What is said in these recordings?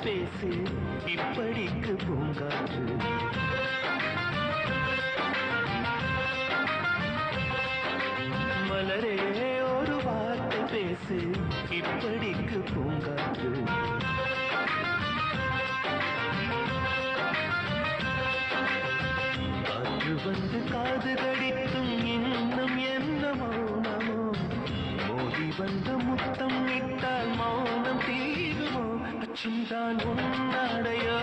பேசு இப்படிக்கு பூங்காற்று மலரே ஒரு வார்த்தை பேசு இப்படிக்கு பூங்காற்று காற்று வந்து காது கடித்தும் இன்னும் என்ன மௌனமோ மோதி வந்து முத்தம் இட்டால் மௌனம் தீருமோ அச்சம் தான் உன்னாடையோ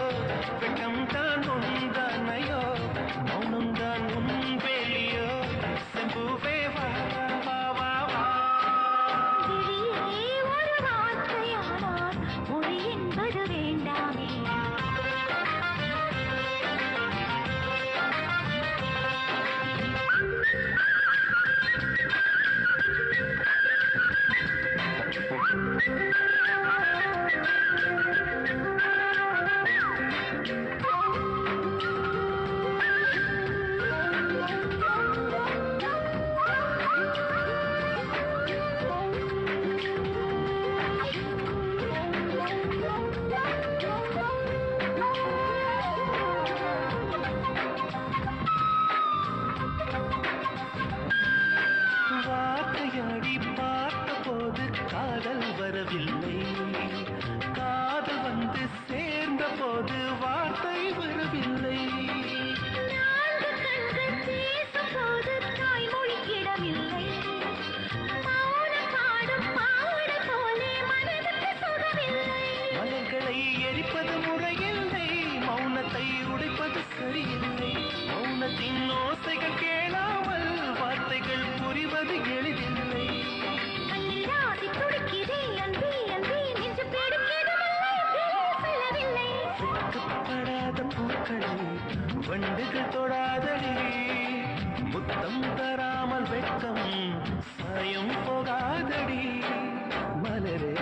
வெட்கம் தான் உந்தானையோ மௌனம் தான் உன் வேலியோ செம்புவே வா வா வா வா ஒரு வார்த்தையானால் மொழி என்பது வேண்டாமே வார்த்தையாடி பார்த்த போது காதல் வரவில்லை காதல் வந்து சேர்ந்த போது வார்த்தை வரவில்லை நான்கு கண்கள் பேசும் போது தாய்மொழி கிடவில்லை மௌனம் பாடும் பாட போலே மனதுக்கு சுகமில்லை மலர்களை எரிப்பது முறையில்லை மௌனத்தை உடைப்பது சரியில்லை மௌனத்தின் ஓசைகள் கேளாமல் வார்த்தைகள் புரிவது எளிதில்லை கண்ணில் ஆசை துடிக்குதே அன்பே அன்பே நெஞ்சு பிடிக்கிறதில்லை சொல்லவில்லை வெட்கப்படாத பூக்களை வண்டுகள் தொடாதடி முத்தம் தராமல் வெட்கம் சாயம் போகாதடி மலரே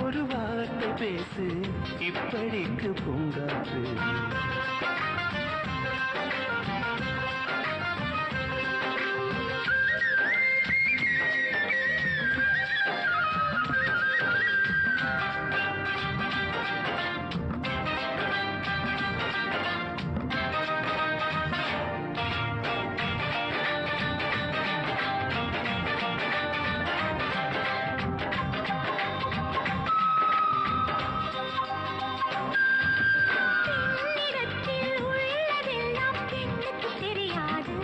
ஒரு வார்த்தை பேசு இப்படிக்கு பூங்காற்று பெண்ணிடத்தில் உள்ளதெல்லாம் பெண்ணுக்கு தெரியாது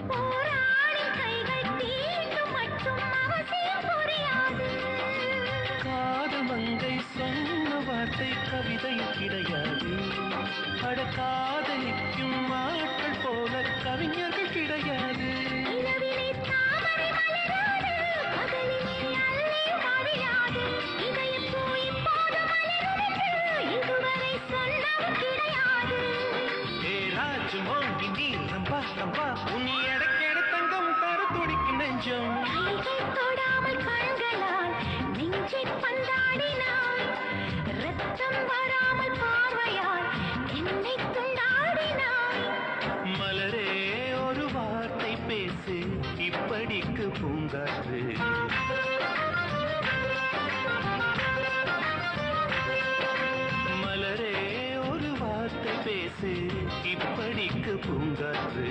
போராடும் கைகள் தீண்டும் மட்டும் அவசியம் புரியாது காதல் மங்கை சொன்ன வார்த்தை கவிதை கிடையாது அட காதலிக்கும் ஆட்கள் போல கவிஞர்கள் கிடையாது இரவிலே தாமரை மலராது பகலிலே அல்லியும் அழியாது இதயம் போய் இப்போது மலருதென்று இதுவரை சொன்னவர் கிடையாது ஏ ராஜு மோங்கி நீ ரம்பா ரம்பா உன் எடக்கெடு தங்கம் தர துடிக்கும் நெஞ்சம் கைகள் தொடாமல் கண்களால் நெஞ்சை பந்தாடினாய் ரத்தம் வராமல் பார்வையால் என்னை துண்டாடினாய் மலரே ஒரு வார்த்தை பேசு இப்படிக்கு பூங்காற்று மலரே ஒரு வார்த்தை பேசு இப்படிக்கு பூங்காற்று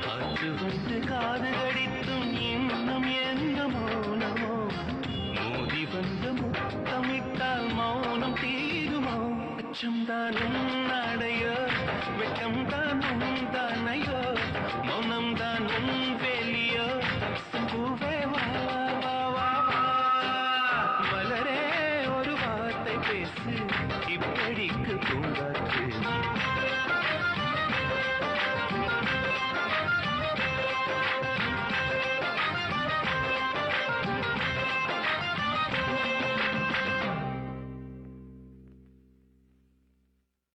காற்று வந்து காது கடித்தும் இன்னும் என்ன மௌனமோ மோதி வந்து முத்தமிட்டால் மௌனம் தீருமோ அச்சம் தான் உன்னாடையோ வெட்கம் தான் உந்தானையோ மௌனம் தான் உன் வேலியோ செம்புவே வா வா வா வா மலரே ஒரு வார்த்தை பேசு இப்படிக்கு பூங்காற்று